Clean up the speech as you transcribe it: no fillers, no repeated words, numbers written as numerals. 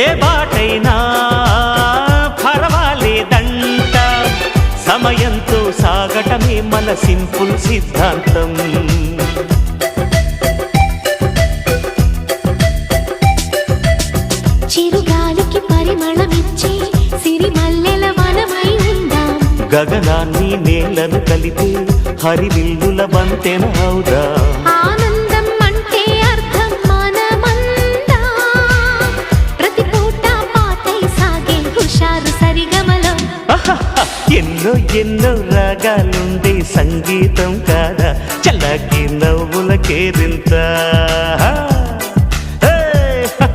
ఏ బాటైనా పర్వాలేదంట, సమయంతో సాగటమే మన సింపుల్ సిద్ధాంతం. చిరుగాలికి పరిమళమిచ్చే సిరిమల్లెల వనమై ఉందాం, గగనాన్ని నేలను కలిపే హరివిల్లుల వంతెన అవుదాం. ఆనందం అంటే అర్థం మనమందా, ప్రతి పూట పాతై సాగే హుషారు సరిగమలో. ఎన్నో ఎన్నో రాగాలుండే సంగీతం కాదా, చల్లకి నవ్వుల కేరింత.